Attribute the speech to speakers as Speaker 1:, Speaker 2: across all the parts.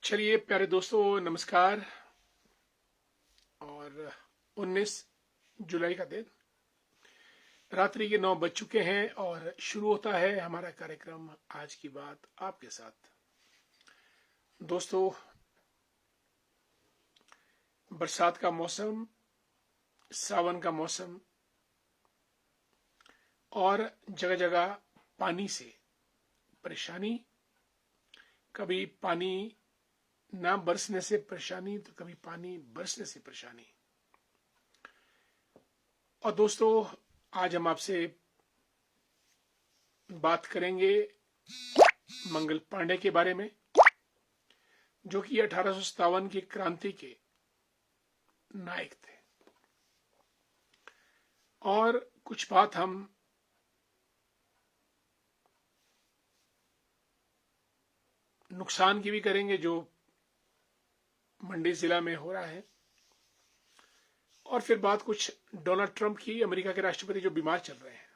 Speaker 1: चलिए प्यारे दोस्तों, नमस्कार। और 19 जुलाई का दिन, रात्रि के 9 बज चुके हैं और शुरू होता है हमारा कार्यक्रम आज की बात आपके साथ। दोस्तों, बरसात का मौसम, सावन का मौसम और जगह जगह पानी से परेशानी, कभी पानी ना बरसने से परेशानी तो कभी पानी बरसने से परेशानी। और दोस्तों, आज हम आपसे बात करेंगे मंगल पांडे के बारे में, जो कि 1857 की क्रांति के नायक थे। और कुछ बात हम नुकसान की भी करेंगे जो मंडी जिला में हो रहा है। और फिर बात कुछ डोनाल्ड ट्रंप की, अमेरिका के राष्ट्रपति जो बीमार चल रहे हैं।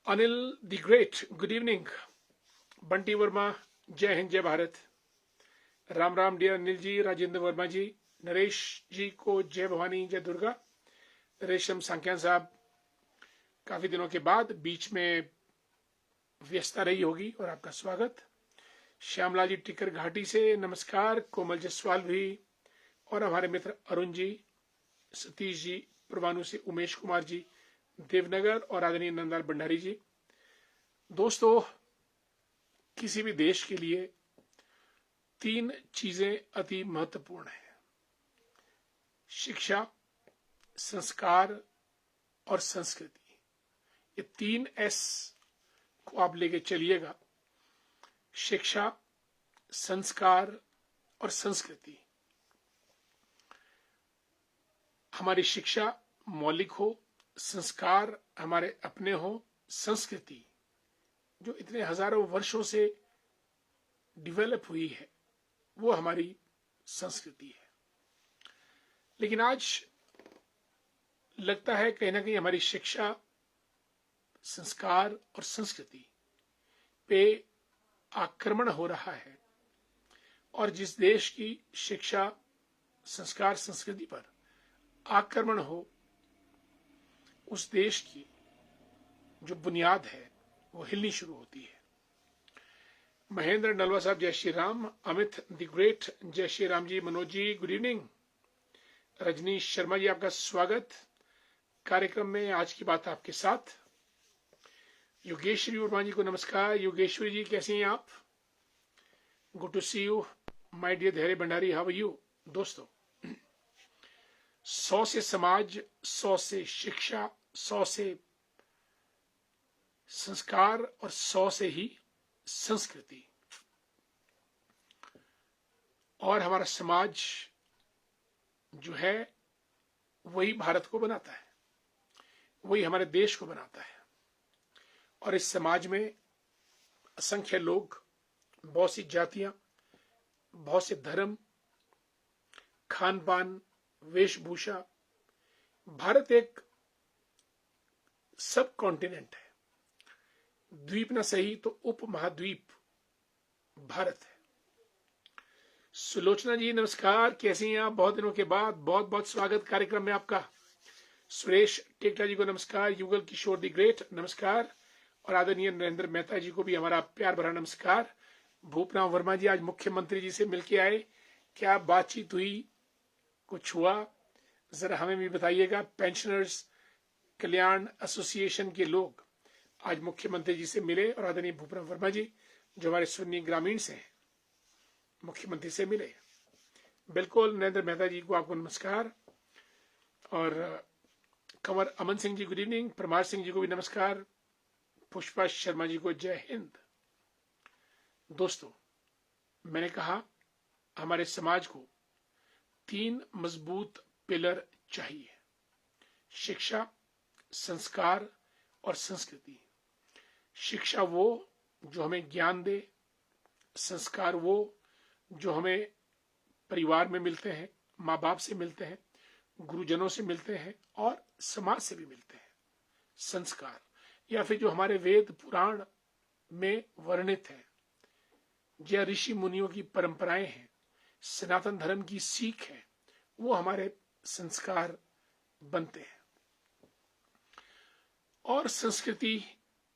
Speaker 1: Anil the great, good evening. Bunty Verma, जय हिंद जय भारत। राम राम डियर अनिल जी, राजेंद्र वर्मा जी, नरेश जी को जय भवानी जय दुर्गा। रेशम सांख्यान साहब, काफी दिनों के बाद बीच में व्यस्तता रही होगी और आपका स्वागत। श्यामला जी टिकर घाटी से नमस्कार। कोमल जसवाल भी, और हमारे मित्र अरुण जी, सतीश जी परवाणु से, उमेश कुमार जी देवनगर, और आदरणीय नंदलाल भंडारी जी। दोस्तों, किसी भी देश के लिए 3 चीजें अति महत्वपूर्ण है: शिक्षा, संस्कार और संस्कृति। ये 3 एस को आप लेके चलिएगा। शिक्षा, संस्कार और संस्कृति। हमारी शिक्षा मौलिक हो, संस्कार हमारे अपने हो, संस्कृति जो इतने हजारों वर्षों से डेवलप हुई है वो हमारी संस्कृति है। लेकिन आज लगता है कहीं ना कहीं हमारी शिक्षा, संस्कार और संस्कृति पे आक्रमण हो रहा है। और जिस देश की शिक्षा, संस्कार, संस्कृति पर आक्रमण हो, उस देश की जो बुनियाद है वो हिलनी शुरू होती है। महेंद्र नलवा साहब, जय श्री राम। अमित द ग्रेट, जय श्री राम जी। Manoj ji, good evening. रजनीश शर्मा जी, आपका स्वागत कार्यक्रम में। आज की बात आपके साथ। योगेश्वरी वर्मा जी को नमस्कार। योगेश्वरी जी, कैसे हैं आप? Good to see you my dear Dhairya Bhandari, how are you? दोस्तों, 100 से समाज, 100 से शिक्षा, 100 से संस्कार और 100 से ही संस्कृति। और हमारा समाज जो है वही भारत को बनाता है, वही हमारे देश को बनाता है। और इस समाज में असंख्य लोग, बहुत सी जातियां, बहुत से धर्म, खान पान, वेशभूषा। भारत एक सब कॉन्टिनेंट है, द्वीप ना सही तो उपमहाद्वीप भारत है। सुलोचना जी, नमस्कार, कैसी हैं आप? बहुत दिनों के बाद, बहुत बहुत स्वागत कार्यक्रम में आपका। सुरेश टेकटा जी को नमस्कार। युगल किशोर दी ग्रेट, नमस्कार। और आदरणीय नरेंद्र मेहता जी को भी हमारा प्यार भरा नमस्कार। भूपनाथ वर्मा जी, आज मुख्यमंत्री जी से मिलके आए, क्या बातचीत हुई, कुछ हुआ? जरा हमें भी बताइएगा। पेंशनर्स कल्याण एसोसिएशन के लोग आज मुख्यमंत्री जी से मिले, और आदरणीय भूपनाथ वर्मा जी जो हमारे सुन्नी ग्रामीण से हैं, मुख्यमंत्री से मिले। बिल्कुल, नरेंद्र मेहता जी को आपको नमस्कार। और कंवर अमन सिंह जी, गुड इवनिंग। परमार सिंह जी को भी नमस्कार। पुष्पा शर्मा जी को जय हिंद। दोस्तों, मैंने कहा हमारे समाज को 3 मजबूत पिलर चाहिए: शिक्षा, संस्कार और संस्कृति। शिक्षा वो जो हमें ज्ञान दे, संस्कार वो जो हमें परिवार में मिलते हैं, माँ बाप से मिलते हैं, गुरुजनों से मिलते हैं और समाज से भी मिलते हैं। संस्कार या फिर जो हमारे वेद पुराण में वर्णित है, या ऋषि मुनियों की परंपराएं हैं, सनातन धर्म की सीख है, वो हमारे संस्कार बनते हैं। और संस्कृति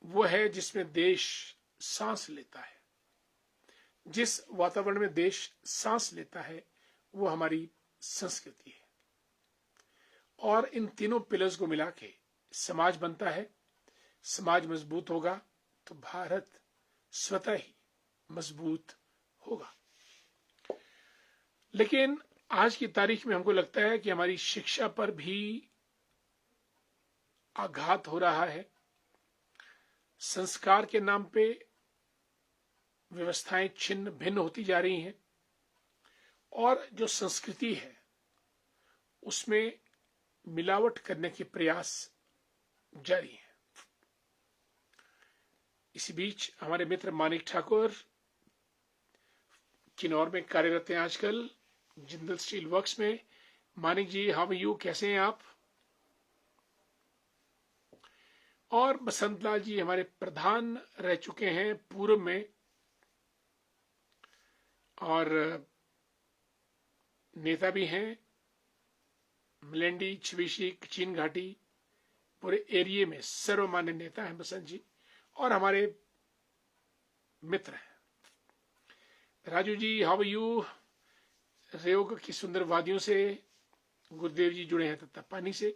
Speaker 1: वो है जिसमें देश सांस लेता है। जिस वातावरण में देश सांस लेता है वो हमारी संस्कृति है। और इन तीनों पिलर्स को मिला के समाज बनता है। समाज मजबूत होगा तो भारत स्वतः ही मजबूत होगा। लेकिन आज की तारीख में हमको लगता है कि हमारी शिक्षा पर भी आघात हो रहा है। संस्कार के नाम पे व्यवस्थाएं छिन्न भिन्न होती जा रही हैं और जो संस्कृति है उसमें मिलावट करने के प्रयास जारी हैं। इसी बीच हमारे मित्र मानिक ठाकुर किन्नौर में कार्यरत हैं आजकल, जिंदल स्टील वर्क्स में। मानिक जी, हाउ आर यू, कैसे हैं आप? और बसंत लाल जी हमारे प्रधान रह चुके हैं पूर्व में, और नेता भी हैं। मलेंडी, छविशी, कचीन घाटी पूरे एरिया में सर्वमान्य नेता हैं बसंत जी, और हमारे मित्र हैं। Raju ji, how are you? रेयोग की सुंदर वादियों से गुरुदेव जी जुड़े हैं तथा पानी से।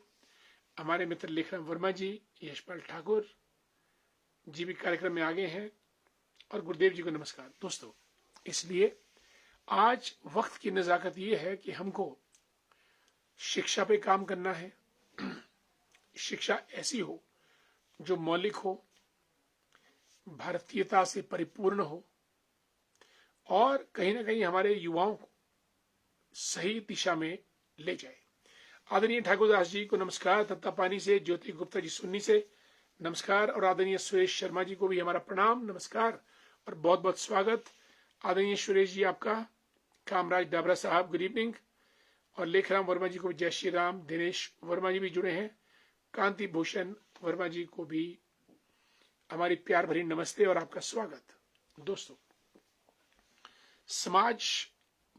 Speaker 1: हमारे मित्र लेखराम वर्मा जी, यशपाल ठाकुर जी भी कार्यक्रम में आगे हैं, और गुरुदेव जी को नमस्कार। दोस्तों, इसलिए आज वक्त की नजाकत ये है कि हमको शिक्षा पे काम करना है। शिक्षा ऐसी हो जो मौलिक हो, भारतीयता से परिपूर्ण हो, और कहीं ना कहीं हमारे युवाओं को सही दिशा में ले जाए। आदरणीय ठाकुरदास जी को नमस्कार, तत्तापानी से ज्योति गुप्ता जी सुन्नी से नमस्कार, और आदरणीय सुरेश शर्मा जी को भी हमारा प्रणाम, नमस्कार और बहुत बहुत स्वागत। आदरणीय सुरेश जी आपका, कामराज डाबरा साहब गुड इवनिंग, और लेखराम वर्मा जी को जय श्री राम। दिनेश वर्मा जी भी जुड़े हैं। कांति भूषण वर्मा जी को भी हमारी प्यार भरी नमस्ते और आपका स्वागत। दोस्तों, समाज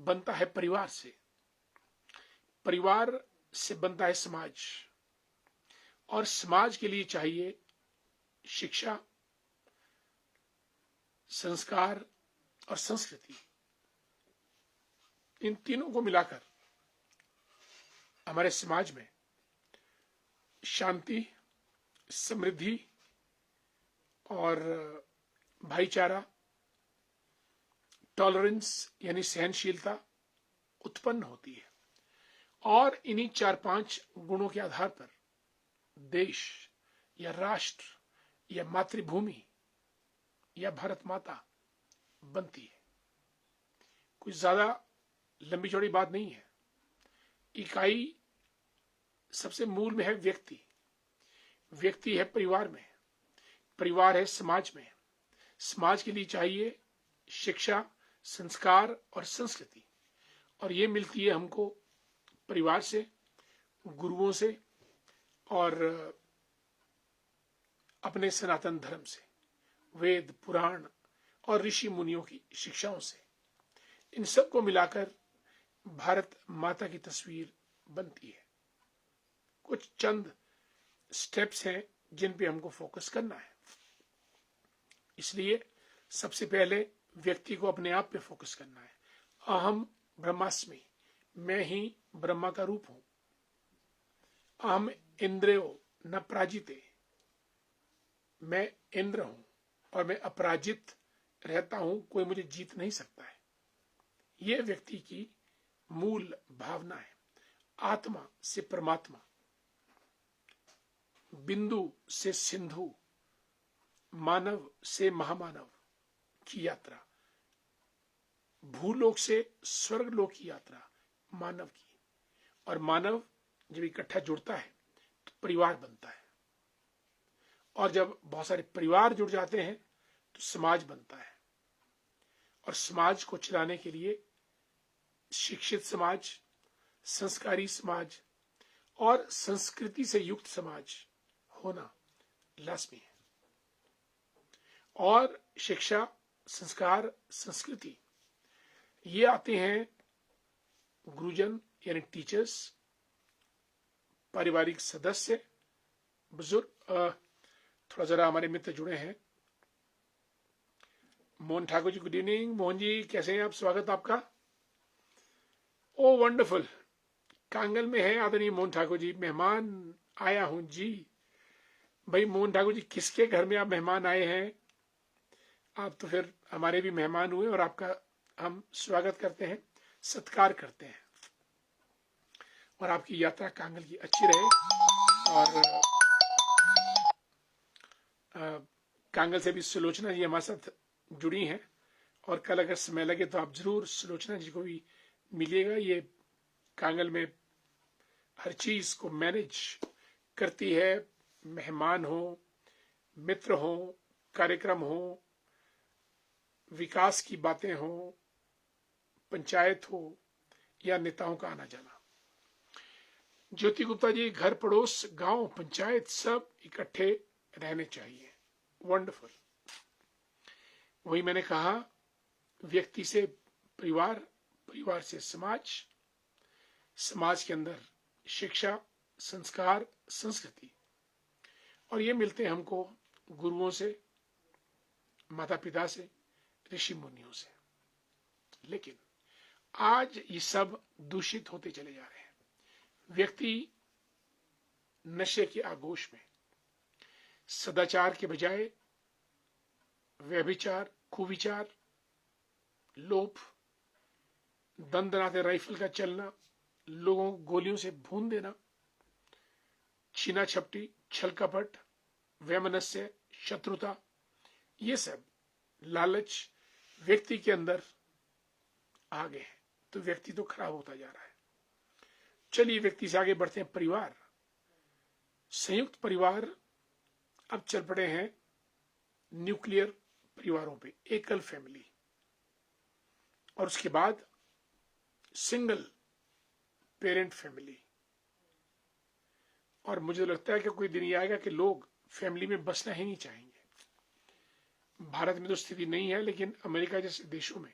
Speaker 1: बनता है परिवार से, परिवार से बनता है समाज, और समाज के लिए चाहिए शिक्षा, संस्कार और संस्कृति। इन तीनों को मिलाकर हमारे समाज में शांति, समृद्धि और भाईचारा, टॉलरेंस यानी सहनशीलता उत्पन्न होती है। और इन्हीं 4-5 गुणों के आधार पर देश या राष्ट्र या मातृभूमि या भारत माता बनती है। कुछ ज्यादा लंबी चौड़ी बात नहीं है। इकाई सबसे मूल में है व्यक्ति, व्यक्ति है परिवार में, परिवार है समाज में। समाज के लिए चाहिए शिक्षा, संस्कार और संस्कृति, और ये मिलती है हमको परिवार से, गुरुओं से और अपने सनातन धर्म से, वेद, पुराण और ऋषि मुनियों की शिक्षाओं से। इन सब को मिलाकर भारत माता की तस्वीर बनती है। कुछ चंद स्टेप्स हैं जिन पे हमको फोकस करना है। इसलिए सबसे पहले व्यक्ति को अपने आप पे फोकस करना है। अहम ब्रह्मास्मि, मैं ही ब्रह्मा का रूप हूं। अहम इंद्रियो न पराजिते, मैं इंद्र हूं और मैं अपराजित रहता हूं, कोई मुझे जीत नहीं सकता है। यह व्यक्ति की मूल भावना है। आत्मा से परमात्मा, बिंदु से सिंधु, मानव से महामानव की यात्रा, भूलोक से स्वर्गलोक की यात्रा मानव की। और मानव जब इकट्ठा जुड़ता है तो परिवार बनता है, और जब बहुत सारे परिवार जुड़ जाते हैं तो समाज बनता है। और समाज को चलाने के लिए शिक्षित समाज, संस्कारी समाज और संस्कृति से युक्त समाज होना लाजमी है। और शिक्षा संस्कार, संस्कृति, ये आते हैं गुरुजन यानी टीचर्स, पारिवारिक सदस्य, बुजुर्ग। थोड़ा जरा हमारे मित्र जुड़े हैं। Mohan Thakur ji, good evening. मोहन जी कैसे हैं आप? स्वागत आपका। ओ वंडरफुल, कांगल में है आदरणीय मोहन ठाकुर जी। मेहमान आया हूं जी। भाई मोहन ठाकुर जी, किसके घर में आप मेहमान आए हैं? आप तो फिर हमारे भी मेहमान हुए और आपका हम स्वागत करते हैं, सत्कार करते हैं, और आपकी यात्रा कांगल की अच्छी रहे। और कांगल से भी सुलोचना जी हमारे साथ जुड़ी हैं, और कल अगर समय लगे तो आप जरूर सुलोचना जी को भी मिलिएगा। ये कांगल में हर चीज को मैनेज करती है, मेहमान हो, मित्र हो, कार्यक्रम हो, विकास की बातें हो, पंचायत हो, या नेताओं का आना जाना। ज्योति गुप्ता जी, घर पड़ोस गांव पंचायत सब इकट्ठे रहने चाहिए। वंडरफुल। वही मैंने कहा, व्यक्ति से परिवार, परिवार से समाज, समाज के अंदर शिक्षा, संस्कार, संस्कृति, और ये मिलते हैं हमको गुरुओं से, माता पिता से, ऋषि मुनियों से। लेकिन आज ये सब दूषित होते चले जा रहे हैं। व्यक्ति नशे के आगोश में सदाचार के बजाय व्यभिचार, कुविचार, लोभ, दंदनाते राइफल का चलना, लोगों को गोलियों से भून देना, छीना छपटी, छल कपट, वैमनस्य, शत्रुता, ये सब लालच व्यक्ति के अंदर आ गए हैं, तो व्यक्ति तो खराब होता जा रहा है। चलिए व्यक्ति से आगे बढ़ते हैं। परिवार, संयुक्त परिवार अब चल पड़े हैं न्यूक्लियर परिवारों पे, एकल फैमिली, और उसके बाद सिंगल पेरेंट फैमिली। और मुझे लगता है कि कोई दिन ये आएगा कि लोग फैमिली में बसना ही नहीं चाहेंगे। भारत में तो स्थिति नहीं है, लेकिन अमेरिका जैसे देशों में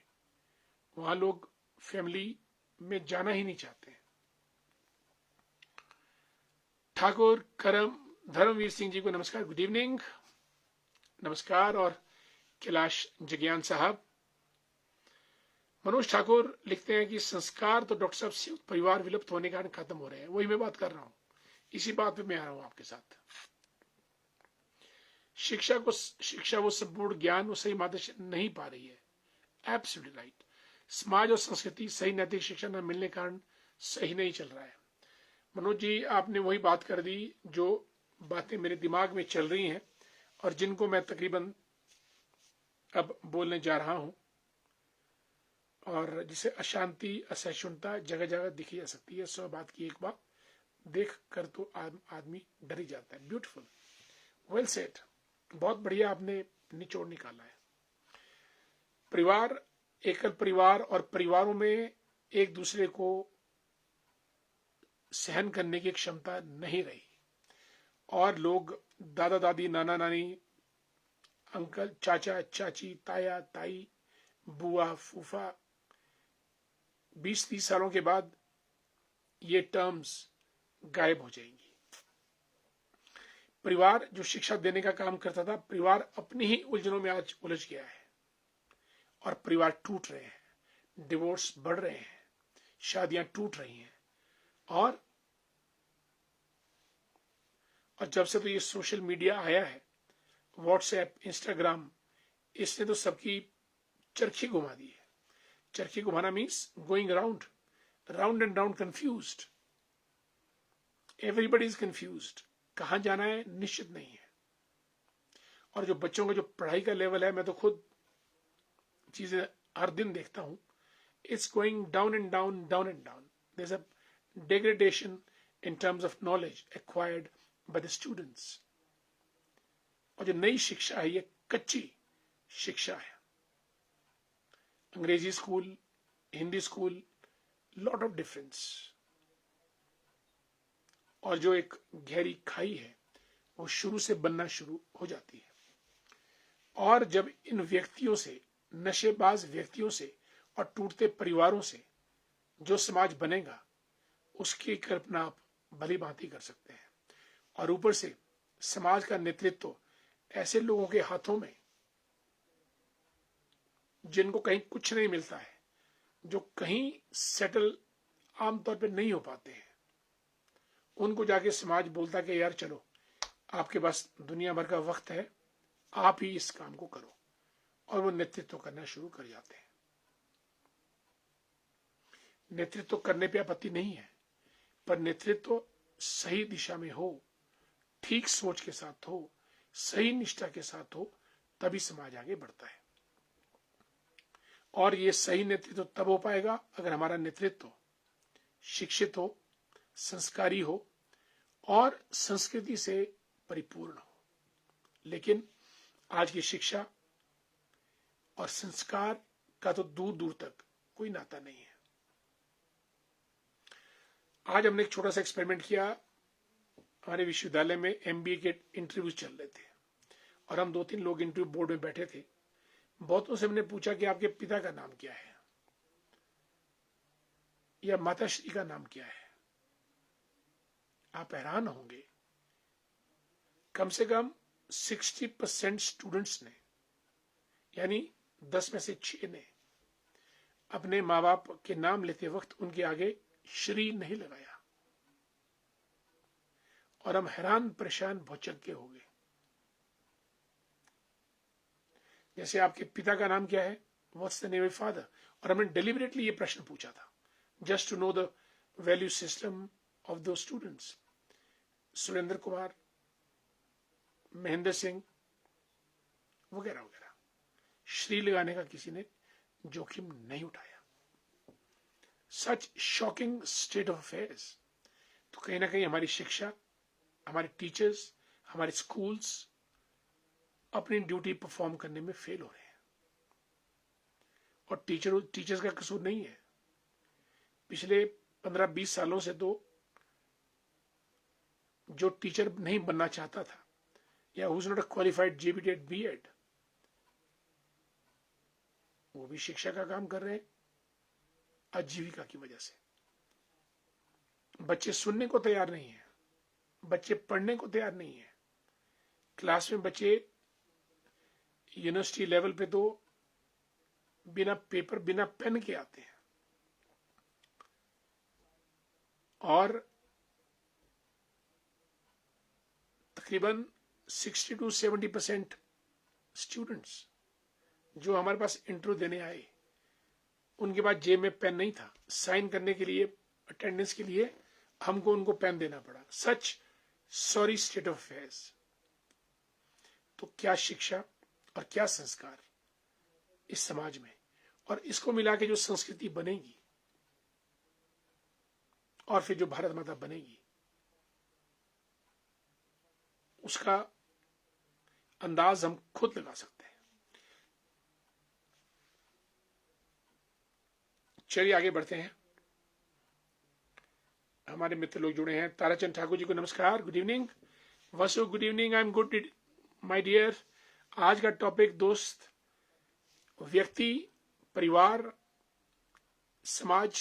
Speaker 1: वहां लोग फैमिली में जाना ही नहीं चाहते। ठाकुर करम धर्मवीर सिंह जी को नमस्कार, गुड इवनिंग, नमस्कार। और कैलाश जगियान साहब। मनोज ठाकुर लिखते हैं कि संस्कार तो डॉक्टर साहब संयुक्त परिवार विलुप्त होने के कारण खत्म हो रहे हैं। वही मैं बात कर रहा हूं, इसी बात पे मैं आ रहा हूं आपके साथ। शिक्षा वो संपूर्ण ज्ञान वो सही माध्यम से नहीं पा रही है। Absolutely right. समाज और संस्कृति सही नैतिक शिक्षा न मिलने के कारण सही नहीं चल रहा है। मनोज जी, आपने वही बात कर दी जो बातें मेरे दिमाग में चल रही हैं और जिनको मैं तकरीबन अब बोलने जा रहा हूं, और जिसे अशांति, असहिष्णुता जगह जगह दिखी जा सकती है। 100 बात की एक बात देख कर तो आदमी डर ही जाता है। ब्यूटीफुल, वेल सेड, बहुत बढ़िया आपने निचोड़ निकाला है। परिवार, एकल परिवार और परिवारों में एक दूसरे को सहन करने की क्षमता नहीं रही, और लोग दादा दादी, नाना नानी, अंकल, चाचा चाची, ताया ताई, बुआ फूफा, 20-30 सालों के बाद ये टर्म्स गायब हो जाएंगी। परिवार जो शिक्षा देने का काम करता था, परिवार अपनी ही उलझनों में आज उलझ गया है, और परिवार टूट रहे हैं, डिवोर्स बढ़ रहे हैं, शादियां टूट रही हैं। और जब से तो ये सोशल मीडिया आया है, व्हाट्सएप, इंस्टाग्राम, इसने तो सबकी चरखी घुमा दी है। चरखी घुमाना means going round, round and round, confused, everybody is confused. कहां जाना है निश्चित नहीं है। और जो बच्चों का जो पढ़ाई का लेवल है, मैं तो खुद चीजें हर दिन देखता हूं, it's going down and down, down and down. There is a degradation in terms of knowledge acquired by the students. और जो नई शिक्षा है, ये कच्ची शिक्षा है। अंग्रेजी school, Hindi school, lot of difference. और जो एक गहरी खाई है, वो शुरू से बनना शुरू हो जाती है। और जब इन व्यक्तियों से नशेबाज व्यक्तियों से और टूटते परिवारों से जो समाज बनेगा उसकी कल्पना आप भली भांति कर सकते हैं। और ऊपर से समाज का नेतृत्व ऐसे लोगों के हाथों में जिनको कहीं कुछ नहीं मिलता है, जो कहीं सेटल आमतौर पे नहीं हो पाते हैं, उनको जाके समाज बोलता कि यार चलो आपके पास दुनिया भर का वक्त है, आप ही इस काम को करो, और वो नेतृत्व करना शुरू कर जाते हैं। नेतृत्व करने पे आपत्ति नहीं है, पर नेतृत्व सही दिशा में हो, ठीक सोच के साथ हो, सही निष्ठा के साथ हो, तभी समाज आगे बढ़ता है। और ये सही नेतृत्व तब हो पाएगा अगर हमारा नेतृत्व शिक्षित हो, संस्कारी हो और संस्कृति से परिपूर्ण हो। लेकिन आज की शिक्षा और संस्कार का तो दूर दूर तक कोई नाता नहीं है। आज हमने एक छोटा सा एक्सपेरिमेंट किया। हमारे विश्वविद्यालय में एमबीए के इंटरव्यू चल रहे थे और हम 2-3 लोग इंटरव्यू बोर्ड में बैठे थे। बहुतों से हमने पूछा कि आपके पिता का नाम क्या है या माताश्री का नाम क्या है। आप हैरान होंगे, कम से कम 60% स्टूडेंट्स ने, यानी 10 में से 6 ने अपने माँ बाप के नाम लेते वक्त उनके आगे श्री नहीं लगाया। और हम हैरान परेशान भौचक्के हो गए। जैसे आपके पिता का नाम क्या है, what's the name of father, और हमने डेलिबरेटली ये प्रश्न पूछा था just to know the value system of दो स्टूडेंट्स। सुरेंद्र कुमार, महेंद्र सिंह वगैरह वगैरह। श्री लगाने का किसी ने जोखिम नहीं उठाया। सच शॉकिंग स्टेट ऑफ अफेयर्स। तो कहीं ना कहीं हमारी शिक्षा, हमारे टीचर्स, हमारे स्कूल्स अपनी ड्यूटी परफॉर्म करने में फेल हो रहे हैं। और टीचर्स का कसूर नहीं है। पिछले 15-20 सालों से तो जो टीचर नहीं बनना चाहता था या हु इज नॉट क्वालिफाइड जेबीटेड बीएड, वो भी शिक्षा का काम कर रहे हैं आजीविका की वजह से। बच्चे सुनने को तैयार नहीं है, बच्चे पढ़ने को तैयार नहीं है। क्लास में बच्चे यूनिवर्सिटी लेवल पे तो बिना पेपर, बिना पेन के आते हैं। और तकरीबन 60 to 70% स्टूडेंट्स जो हमारे पास इंटरव्यू देने आए, उनके पास जेब में पेन नहीं था। साइन करने के लिए, अटेंडेंस के लिए हमको उनको पेन देना पड़ा। सच सॉरी स्टेट ऑफ अफेयर्स। तो क्या शिक्षा और क्या संस्कार इस समाज में, और इसको मिला के जो संस्कृति बनेगी और फिर जो भारत माता बनेगी, उसका अंदाज हम खुद लगा सकते हैं। चलिए आगे बढ़ते हैं। हमारे मित्र लोग जुड़े हैं। ताराचंद ठाकुर जी को नमस्कार, good evening. Vasu, good evening, I am good my dear. आज का टॉपिक दोस्त व्यक्ति, परिवार, समाज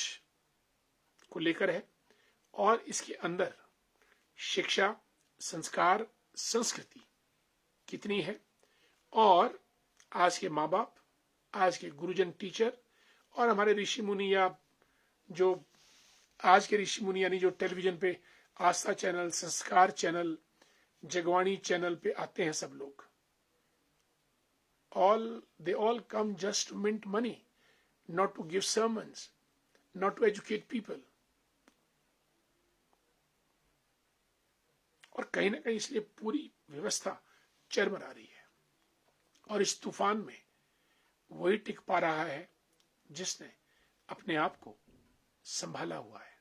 Speaker 1: को लेकर है और इसके अंदर शिक्षा, संस्कार, संस्कृति कितनी है, और आज के माँ बाप, आज के गुरुजन, टीचर और हमारे ऋषि मुनि, या जो आज के ऋषि मुनि यानी जो टेलीविजन पे आस्था चैनल, संस्कार चैनल, जगवाणी चैनल पे आते हैं सब लोग, they all come just to mint money, not to give sermons, not to educate people. और कहीं ना कहीं इसलिए पूरी व्यवस्था चरमरा रही है। और इस तूफान में वही टिक पा रहा है जिसने अपने आप को संभाला हुआ है।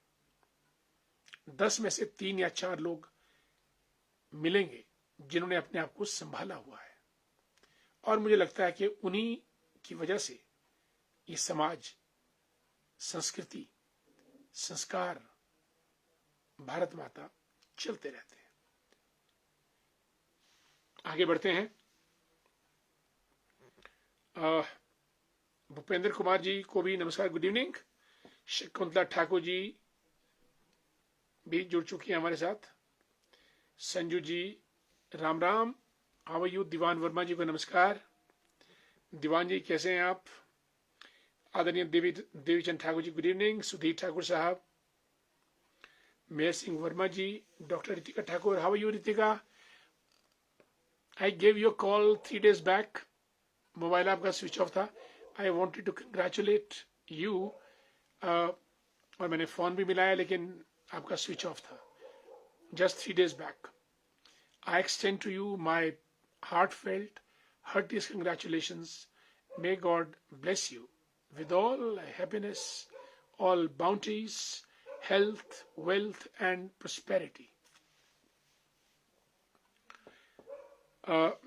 Speaker 1: 10 में से 3 या 4 लोग मिलेंगे जिन्होंने अपने आप को संभाला हुआ है। और मुझे लगता है कि उन्हीं की वजह से ये समाज, संस्कृति, संस्कार, भारत माता चलते रहते हैं। आगे बढ़ते हैं। उपेंद्र कुमार जी को भी नमस्कार, गुड इवनिंग। शकुंतला ठाकुर जी भी जुड़ चुकी हैं हमारे साथ। Sanju ji Ram Ram, how are you. Diwan Verma ji को नमस्कार। दीवान जी कैसे हैं आप। आदरणीय देवीचंद ठाकुर जी गुड इवनिंग। सुधीर ठाकुर साहब, Mayer Singh Verma ji, doctor Ritika Thakur, how are you Ritika. I gave you call 3 days back, mobile आपका स्विच ऑफ था। I wanted to congratulate you, और मैंने फोन भी मिलाया लेकिन आपका स्विच ऑफ था। Just 3 days back I extend to you my heartfelt, heartiest congratulations. May God bless you with all happiness, all bounties, health, wealth, and prosperity.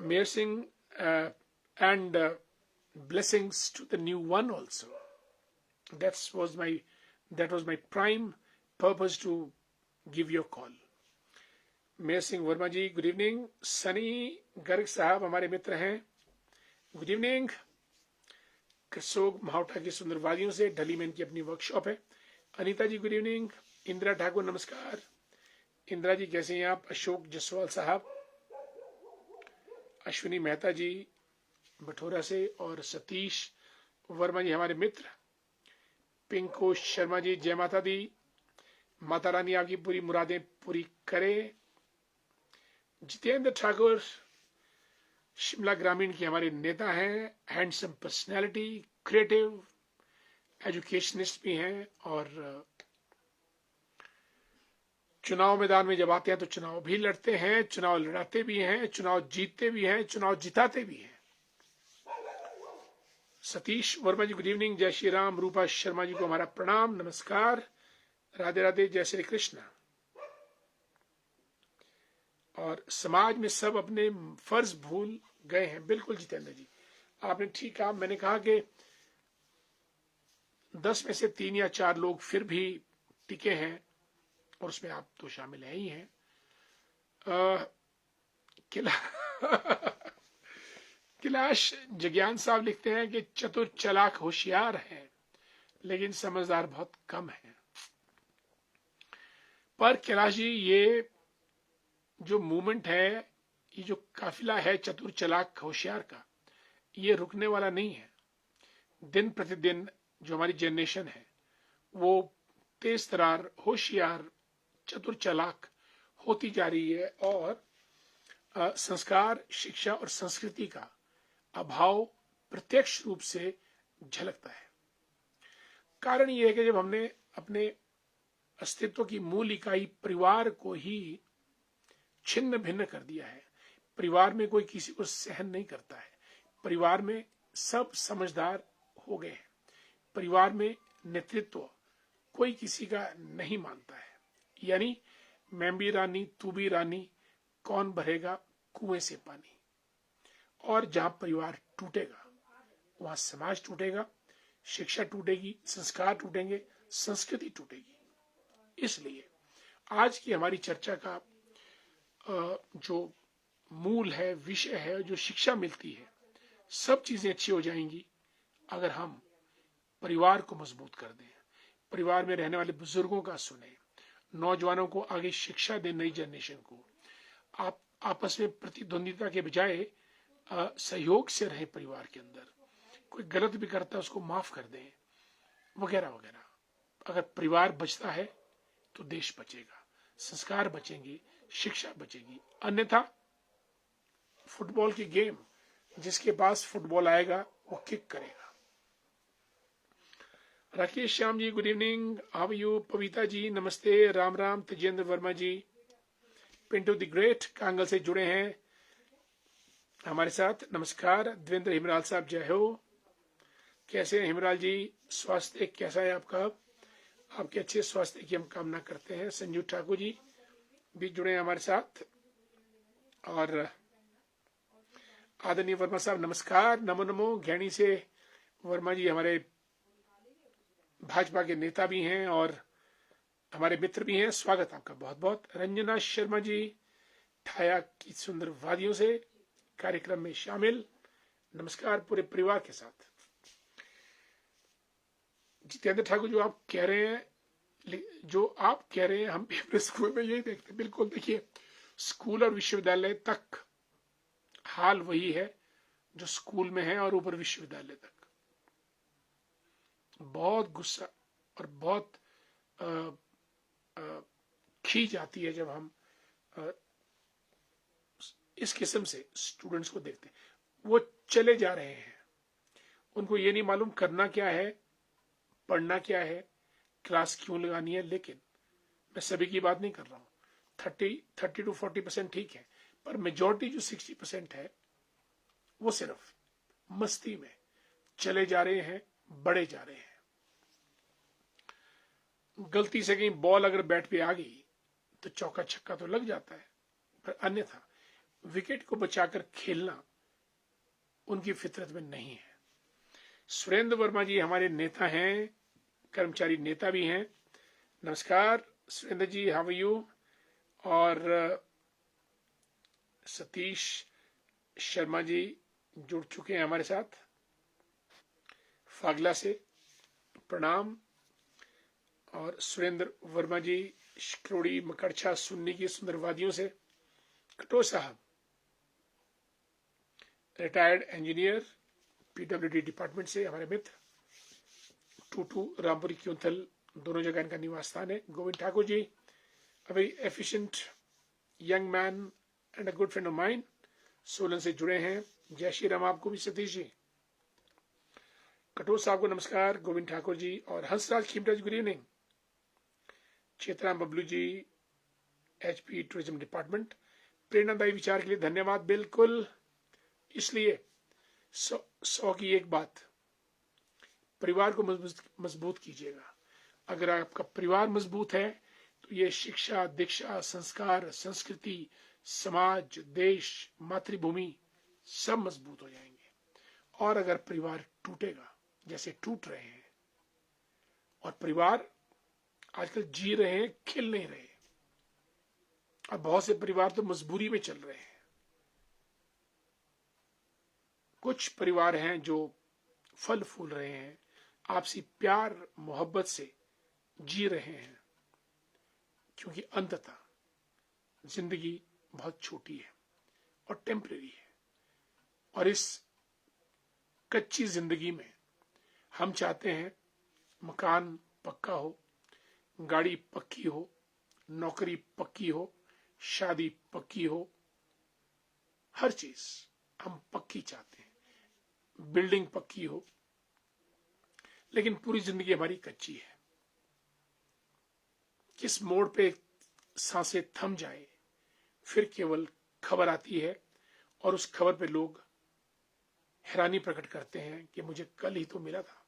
Speaker 1: Mayor Singh, and blessings to the new one also. That was my prime purpose to give you a call. Mayer Singh Verma ji good evening. Sunny Garg साहब हमारे मित्र हैं, good evening. कसोग माहौठा की सुंदर वादियों से ढली में इनकी अपनी वर्कशॉप है। अनीता जी गुड इवनिंग। इंदिरा ठाकुर नमस्कार। इंदिरा जी कैसे हैं आप। अशोक जसवाल साहब, अश्विनी मेहता जी भटोरा से, और सतीश वर्मा जी हमारे मित्र। पिंकू शर्मा जी जय माता दी, माता रानी आपकी पूरी मुरादें पूरी करे। जितेंद्र ठाकुर शिमला ग्रामीण के हमारे नेता हैं, हैंडसम पर्सनैलिटी, क्रिएटिव, एजुकेशनिस्ट भी हैं, और चुनाव मैदान में जब आते हैं तो चुनाव भी लड़ते हैं, चुनाव लड़ाते भी हैं, चुनाव जीतते भी हैं, चुनाव जिताते भी हैं। Satish Verma ji good evening. जय श्री राम। रूपा शर्मा जी को हमारा प्रणाम, नमस्कार, राधे राधे, जय श्री कृष्ण। और समाज में सब अपने फर्ज भूल गए हैं। बिल्कुल जितेंद्र जी, आपने ठीक कहा। मैंने कहा कि 10 में से 3 या 4 लोग फिर भी टिके हैं, और उसमें आप तो शामिल हैं ही हैं। कैलाश जग्यान साहब लिखते हैं कि चतुर चालाक होशियार है, लेकिन समझदार बहुत कम है। पर कैलाश जी, ये जो मूवमेंट है, ये जो काफिला है चतुर चालाक होशियार का, ये रुकने वाला नहीं है। दिन प्रतिदिन जो हमारी जनरेशन है वो तेज तरार, होशियार, चतुर चालाक होती जा रही है, और संस्कार, शिक्षा और संस्कृति का अभाव प्रत्यक्ष रूप से झलकता है। कारण यह है कि जब हमने अपने अस्तित्व की मूल इकाई परिवार को ही छिन्न भिन्न कर दिया है, परिवार में कोई किसी को सहन नहीं करता है, परिवार में सब समझदार हो गए हैं, परिवार में नेतृत्व कोई किसी का नहीं मानता है। यानी मैं भी रानी तू भी रानी, कौन भरेगा कुएं से पानी। और जहां परिवार टूटेगा वहां समाज टूटेगा, शिक्षा टूटेगी, संस्कार टूटेंगे, संस्कृति टूटेगी। इसलिए आज की हमारी चर्चा का जो मूल है, विषय है, जो शिक्षा मिलती है, सब चीजें अच्छी हो जाएंगी अगर हम परिवार को मजबूत कर दें, परिवार में रहने वाले बुजुर्गों का सुने, नौजवानों को आगे शिक्षा दें, नई जनरेशन को। आप आपस में प्रतिद्वंदिता के बजाय सहयोग से रहें परिवार के अंदर। कोई गलत भी करता है उसको माफ कर दें, वगैरह वगैरह। अगर परिवार बचता है तो देश बचेगा, संस्कार बचेंगे, शिक्षा बचेगी। अन्यथा फुटबॉल की गेम, जिसके पास फुटबॉल आएगा वो किक करेगा। Rakesh Shyam ji good evening, how you. Pavita ji नमस्ते, राम राम। तेजेंद्र वर्मा जी पिंटू द ग्रेट कांगल से जुड़े हैं हमारे साथ, नमस्कार। देवेंद्र हिमराल साहब जय हो। कैसे हैं हिमराल जी, स्वास्थ्य कैसा है आपका। आपके अच्छे स्वास्थ्य की हम कामना करते हैं। संजू ठाकुर जी भी जुड़े हैं हमारे साथ, और आदरणीय वर्मा साहब नमस्कार, नमो नमो। घैणी से वर्मा जी हमारे भाजपा के नेता भी हैं और हमारे मित्र भी हैं, स्वागत आपका बहुत बहुत। रंजना शर्मा जी ठाया की सुंदर वादियों से कार्यक्रम में शामिल, नमस्कार पूरे परिवार के साथ। जितेंद्र ठाकुर, जो आप कह रहे हैं हम भी अपने स्कूल में यही देखते हैं। बिल्कुल, देखिए, स्कूल और विश्वविद्यालय तक हाल वही है जो स्कूल में है, और ऊपर विश्वविद्यालय तक। बहुत गुस्सा और बहुत खींच आती है जब हम इस किस्म से स्टूडेंट्स को देखते हैं। वो चले जा रहे हैं, उनको ये नहीं मालूम करना क्या है, पढ़ना क्या है, क्लास क्यों लगानी है। लेकिन मैं सभी की बात नहीं कर रहा हूं, 30 to 40% ठीक है, पर मेजोरिटी जो 60% है वो सिर्फ मस्ती में चले जा रहे हैं, बड़े जा रहे हैं। गलती से कहीं बॉल अगर बैट पे आ गई तो चौका छक्का तो लग जाता है, पर अन्यथा विकेट को बचाकर खेलना उनकी फितरत में नहीं है। सुरेंद्र वर्मा जी हमारे नेता हैं, कर्मचारी नेता भी हैं। नमस्कार सुरेंद्र जी, हाउ आर यू? और सतीश शर्मा जी जुड़ चुके हैं हमारे साथ फागला से, प्रणाम। और सुरेंद्र वर्मा जी शिकरोड़ी मकड़छा सुन्नी की सुंदर वादियों से। कटो साहब रिटायर्ड इंजीनियर, पीडब्ल्यूडी डिपार्टमेंट से हमारे मित्र। टूटू रामपुरी क्योंथल दोनों जगह इनका निवास स्थान है। Govind Thakur ji, a very efficient young man and a good friend of mine, Solan से जुड़े हैं। जय श्री राम आपको भी सतीश जी। कटोर साहब को नमस्कार, गोविंद ठाकुर जी और हंसराज खीमटा जी good evening. Chetram Bablu ji, HP tourism department, प्रेरणादायी विचार के लिए धन्यवाद। बिल्कुल, इसलिए 100 की एक बात, परिवार को मजबूत कीजिएगा। अगर आपका परिवार मजबूत है तो ये शिक्षा, दीक्षा, संस्कार, संस्कृति, समाज, देश, मातृभूमि सब मजबूत हो जाएंगे। और अगर परिवार टूटेगा जैसे टूट रहे हैं, और परिवार आजकल जी रहे हैं, खिल नहीं रहे, और बहुत से परिवार तो मजबूरी में चल रहे हैं। कुछ परिवार हैं जो फल फूल रहे हैं, आपसी प्यार मोहब्बत से जी रहे हैं, क्योंकि अंततः जिंदगी बहुत छोटी है और टेम्परेरी है। और इस कच्ची जिंदगी में हम चाहते हैं मकान पक्का हो, गाड़ी पक्की हो, नौकरी पक्की हो, शादी पक्की हो, हर चीज हम पक्की चाहते हैं, बिल्डिंग पक्की हो। लेकिन पूरी जिंदगी हमारी कच्ची है। किस मोड़ पे सांसें थम जाए, फिर केवल खबर आती है, और उस खबर पे लोग हैरानी प्रकट करते हैं कि मुझे कल ही तो मिला था,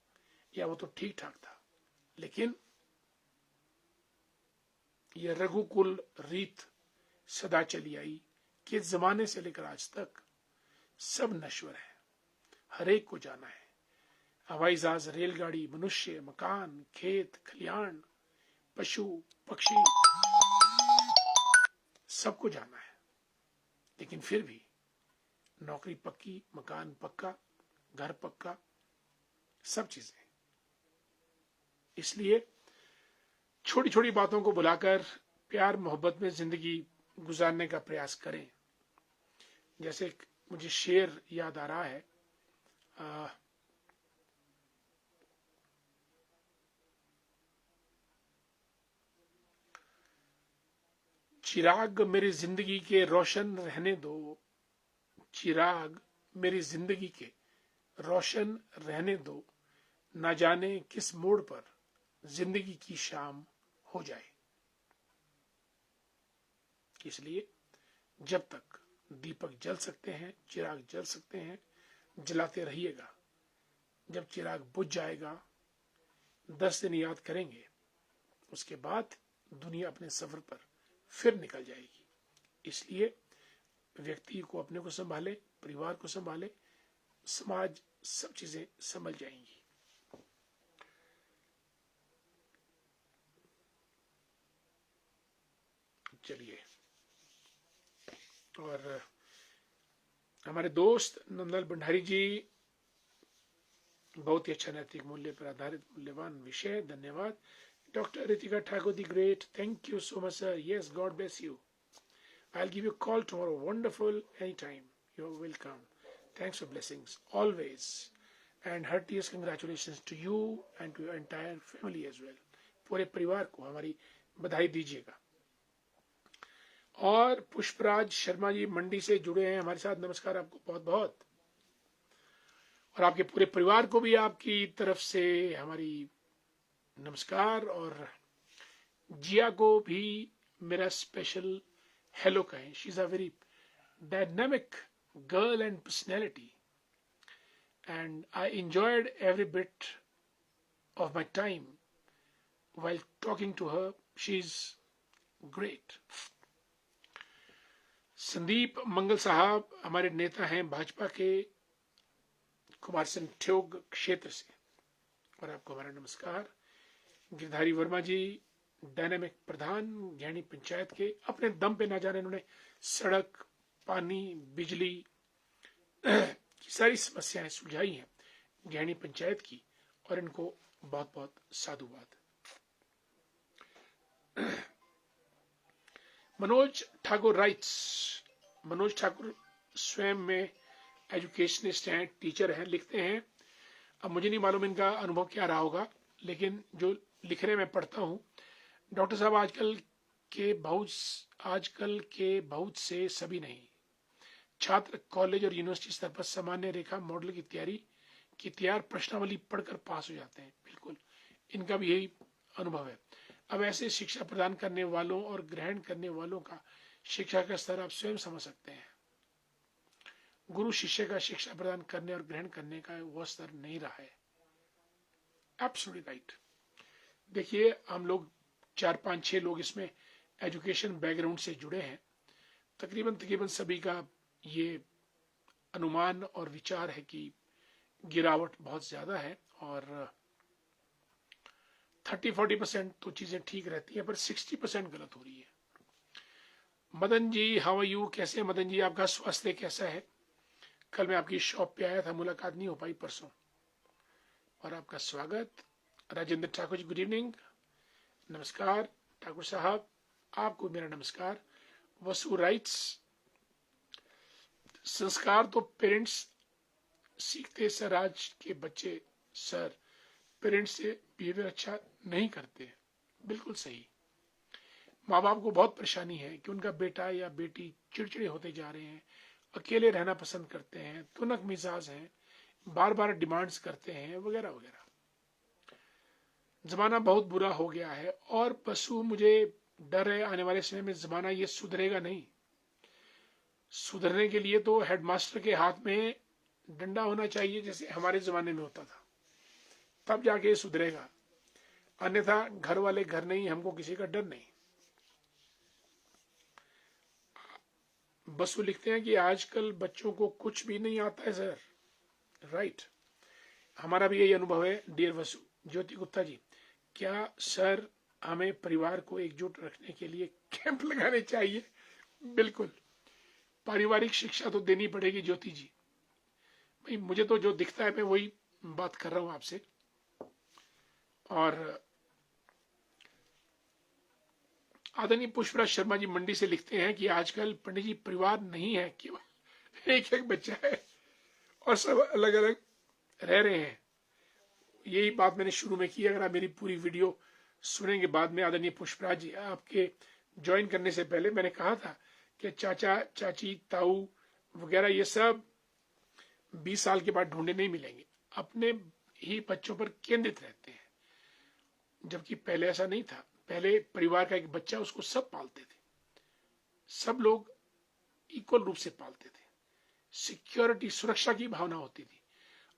Speaker 1: या वो तो ठीक ठाक था। लेकिन यह रघुकुल रीत सदा चली आई कि जमाने से लेकर आज तक सब नश्वर है, हरेक को जाना है। हवाई जहाज, रेलगाड़ी, मनुष्य, मकान, खेत खलियान, पशु पक्षी, सबको जाना है। लेकिन फिर भी नौकरी पक्की, मकान पक्का, घर पक्का, सब चीजें। इसलिए छोटी छोटी बातों को बुलाकर प्यार मोहब्बत में जिंदगी गुजारने का प्रयास करें। जैसे मुझे शेर याद आ रहा है, चिराग मेरी जिंदगी के रोशन रहने दो, चिराग मेरी जिंदगी के रोशन रहने दो, ना जाने किस मोड़ पर जिंदगी की शाम हो जाए। इसलिए जब तक दीपक जल सकते हैं, चिराग जल सकते हैं, जलाते रहिएगा। जब चिराग बुझ जाएगा, 10 दिन याद करेंगे, उसके बाद दुनिया अपने सफर पर फिर निकल जाएगी। इसलिए व्यक्ति को अपने को संभाले, परिवार को संभाले, समाज, सब चीजें संभल जाएंगी। चलिए, और हमारे दोस्त नंदलाल भंडारी जी बहुत ही अच्छा नैतिक मूल्य पर आधारित मूल्यवान विषय। धन्यवाद doctor Ritika Thakur the great, thank you so much sir. Yes, God bless you. I'll give you a call tomorrow. Wonderful, anytime. You're welcome. Thanks for blessings, always. And heartiest congratulations to you and to your entire family as well. पूरे परिवार को हमारी बधाई दीजिएगा। और पुष्पराज शर्मा जी मंडी से जुड़े हैं हमारे साथ, नमस्कार आपको बहुत बहुत। और आपके पूरे परिवार को भी आपकी तरफ से हमारी नमस्कार। और जिया को भी मेरा स्पेशल हेलो कहें। She is a very dynamic girl and personality and I enjoyed every bit of my time while talking to her. She's great. Sandeep Mangal साहब हमारे नेता हैं भाजपा के कुमार ठ्योग क्षेत्र से, और आपको हमारा नमस्कार। गिरधारी वर्मा जी डायनामिक प्रधान गैनी पंचायत के, अपने दम पे ना जाने उन्होंने सड़क, पानी, बिजली की सारी समस्याएं सुलझाई हैं गैनी पंचायत की, और इनको बहुत बहुत साधुवाद। मनोज ठाकुर राइट्स, मनोज ठाकुर स्वयं में एजुकेशनिस्ट हैं, टीचर हैं, लिखते हैं। अब मुझे नहीं मालूम इनका अनुभव क्या रहा होगा, लेकिन जो लिख रहे मैं पढ़ता हूं। डॉक्टर साहब, आजकल के बहुत से सभी नहीं छात्र कॉलेज और यूनिवर्सिटी स्तर पर सामान्य रेखा मॉडल की तैयार प्रश्नावली पढ़कर पास हो जाते हैं। बिल्कुल इनका भी यही अनुभव है। अब ऐसे शिक्षा प्रदान करने वालों और ग्रहण करने वालों का शिक्षा का स्तर आप स्वयं समझ सकते हैं। गुरु शिष्य का शिक्षा प्रदान करने और ग्रहण करने का वो स्तर नहीं रहा है। Absolutely right. देखिए, हम लोग 4-5-6 लोग इसमें एजुकेशन बैकग्राउंड से जुड़े हैं। तकरीबन सभी का ये अनुमान और विचार है कि गिरावट बहुत ज्यादा है, और 30-40% तो चीजें ठीक रहती है, पर 60% गलत हो रही है। Madan ji, how are you? कैसे हैं मदन जी? आपका स्वास्थ्य कैसा है? कल मैं आपकी शॉप पे आया था, मुलाकात नहीं हो पाई परसों। और आपका स्वागत। राजेंद्र ठाकुर जी, गुड इवनिंग, नमस्कार। ठाकुर साहब, आपको मेरा नमस्कार। वसु राइट्स, संस्कार तो पेरेंट्स सीखते सर, आज के बच्चे सर पेरेंट्स से बिहेवियर अच्छा नहीं करते। बिल्कुल सही। माँ बाप को बहुत परेशानी है कि उनका बेटा या बेटी चिड़चिड़े होते जा रहे हैं, अकेले रहना पसंद करते हैं, तुनक मिजाज हैं, बार बार डिमांड्स करते हैं, वगैरह वगैरह। जमाना बहुत बुरा हो गया है, और पशु मुझे डर है आने वाले समय में जमाना ये सुधरेगा नहीं। सुधरने के लिए तो हेडमास्टर के हाथ में डंडा होना चाहिए, जैसे हमारे जमाने में होता था, तब जाके सुधरेगा। अन्यथा घर वाले घर नहीं, हमको किसी का डर नहीं। बसु लिखते हैं कि आजकल बच्चों को कुछ भी नहीं आता है सर। राइट, हमारा भी यही अनुभव है डियर वसु। ज्योति गुप्ता जी, क्या सर हमें परिवार को एकजुट रखने के लिए कैंप लगाने चाहिए? बिल्कुल, पारिवारिक शिक्षा तो देनी पड़ेगी ज्योति जी। भाई, मुझे तो जो दिखता है मैं वही बात कर रहा हूं आपसे। और आदरणीय पुष्पराज शर्मा जी मंडी से लिखते हैं कि आजकल पंडित जी परिवार नहीं है, केवल एक एक बच्चा है और सब अलग अलग रह रहे हैं। यही बात मैंने शुरू में की। अगर आप मेरी पूरी वीडियो सुनेंगे बाद में, आदरणीय पुष्पराज जी, आपके ज्वाइन करने से पहले मैंने कहा था कि चाचा चाची ताऊ वगैरह ये सब 20 साल के बाद ढूंढे नहीं मिलेंगे, अपने ही बच्चों पर केंद्रित रहते हैं, जबकि पहले ऐसा नहीं था। पहले परिवार का एक बच्चा, उसको सब पालते थे, सब लोग इक्वल रूप से पालते थे, सिक्योरिटी, सुरक्षा की भावना होती थी।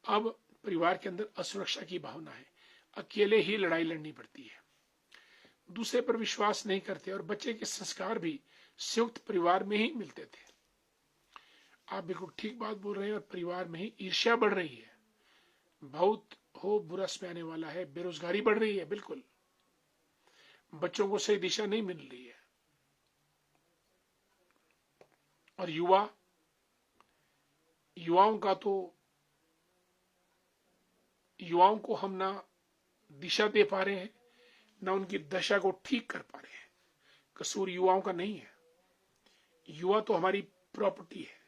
Speaker 1: अब परिवार के अंदर असुरक्षा की भावना है, अकेले ही लड़ाई लड़नी पड़ती है, दूसरे पर विश्वास नहीं करते, और बच्चे के संस्कार भी संयुक्त परिवार में ही मिलते थे। आप बिल्कुल ठीक बात बोल रहे हैं। और परिवार में ही ईर्ष्या बढ़ रही है, बहुत हो बुरा समय आने वाला है, बेरोजगारी बढ़ रही है, बिल्कुल बच्चों को सही दिशा नहीं मिल रही है। और युवाओं का तो युवाओं को हम ना दिशा दे पा रहे हैं, ना उनकी दशा को ठीक कर पा रहे हैं। कसूर युवाओं का नहीं है। युवा तो हमारी प्रॉपर्टी है,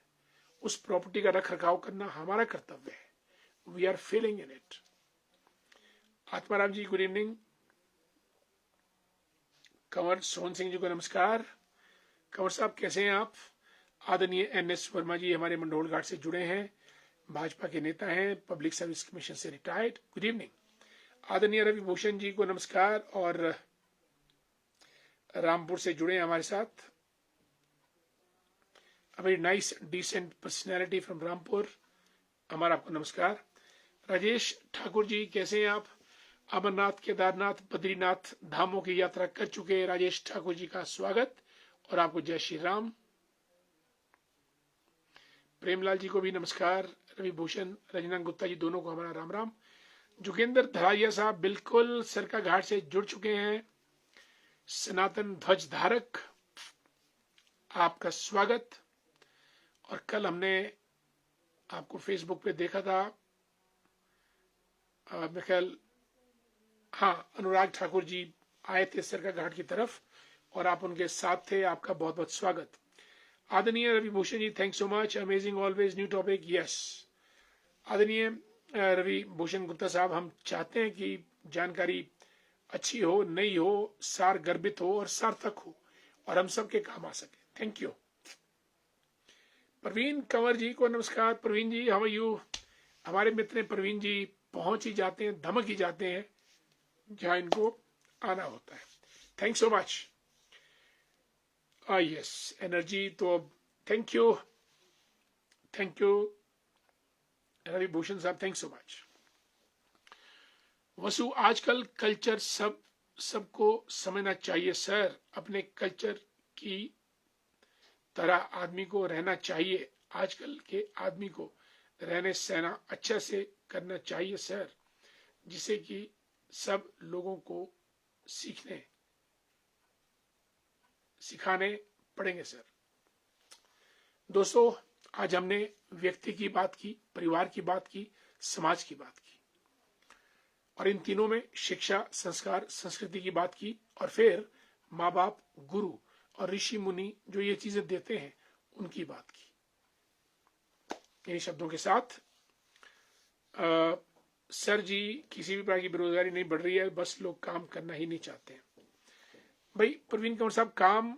Speaker 1: उस प्रॉपर्टी का रख रखाव करना हमारा कर्तव्य है। We are failing in it. Atmaram ji good evening. Kanwar Sohan Singh ji को नमस्कार। कंवर साहब कैसे हैं आप? आदरणीय NS वर्मा जी हमारे मंडोल घाट से जुड़े हैं, भाजपा के नेता हैं, पब्लिक सर्विस कमीशन से रिटायर्ड। Good evening. आदरणीय रवि भूषण जी को नमस्कार, और रामपुर से जुड़े हैं हमारे साथ। A very nice, decent personality from Rampur, हमारा आपको नमस्कार। राजेश ठाकुर जी कैसे हैं आप? अमरनाथ, केदारनाथ, बद्रीनाथ धामों की यात्रा कर चुके राजेश ठाकुर जी का स्वागत और आपको जय श्री राम। प्रेमलाल जी को भी नमस्कार। रवि भूषण, रजना गुप्ता जी दोनों को हमारा राम राम। जोगेंद्र धरारिया साहब बिल्कुल सरका घाट से जुड़ चुके हैं। सनातन ध्वज धारक, आपका स्वागत। और कल हमने आपको फेसबुक पे देखा था, मेरे ख्याल, हाँ, अनुराग ठाकुर जी आए थे सरका घाट की तरफ और आप उनके साथ थे। आपका बहुत बहुत स्वागत। आदरणीय Ravi Bhushan ji, thanks so much, amazing always, new topic, yes. आदरणीय रवि भूषण गुप्ता साहब, हम चाहते हैं कि जानकारी अच्छी हो, नई हो, सार गर्भित हो और सार्थक हो और हम सबके काम आ सके। Thank you. प्रवीण कंवर जी को नमस्कार। Praveen ji, how are you? हमारे मित्र प्रवीण जी पहुंच ही जाते हैं, धमक ही जाते हैं जहां इनको आना होता है। Thanks so much. Yes, energy तो thank you, thank you Ravi Bhushan साहब, थैंक्स सो मच। वसु, आजकल कल्चर सबको समझना चाहिए सर। अपने कल्चर की तरह आदमी को रहना चाहिए। आजकल के आदमी को रहने सहना अच्छा से करना चाहिए सर, जिसे कि सब लोगों को सिखाने पड़ेंगे सर। दोस्तों, आज हमने व्यक्ति की बात की, परिवार की बात की, समाज की बात की, और इन तीनों में शिक्षा, संस्कार, संस्कृति की बात की, और फिर माँ बाप, गुरु और ऋषि मुनि जो ये चीजें देते हैं उनकी बात की। इन शब्दों के साथ सर जी, किसी भी प्रकार की बेरोजगारी नहीं बढ़ रही है, बस लोग काम करना ही नहीं चाहते हैं। भाई प्रवीण कंवर साहब, काम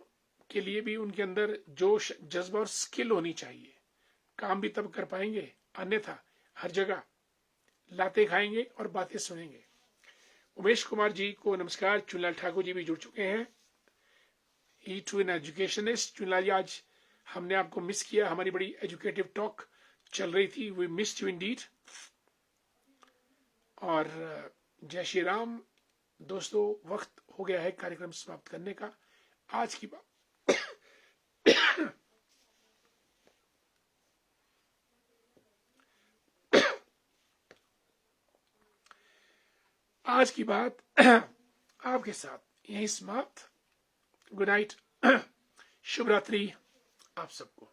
Speaker 1: के लिए भी उनके अंदर जोश, जज्बा और स्किल होनी चाहिए। काम भी तब कर पाएंगे, अन्यथा हर जगह लाते खाएंगे और बातें सुनेंगे। उमेश कुमार जी को नमस्कार। चुनलाल ठाकुर जी भी जुड़ चुके हैं। ही टू एन एजुकेशनिस्ट। चुनलाल जी, आज हमने आपको मिस किया, हमारी बड़ी एजुकेटिव टॉक चल रही थी। We missed you indeed. और जय श्री राम। दोस्तों, वक्त हो गया है कार्यक्रम समाप्त करने का। आज की बात आज की बात आपके साथ यही समाप्त। गुड नाइट, शुभ रात्रि आप सबको।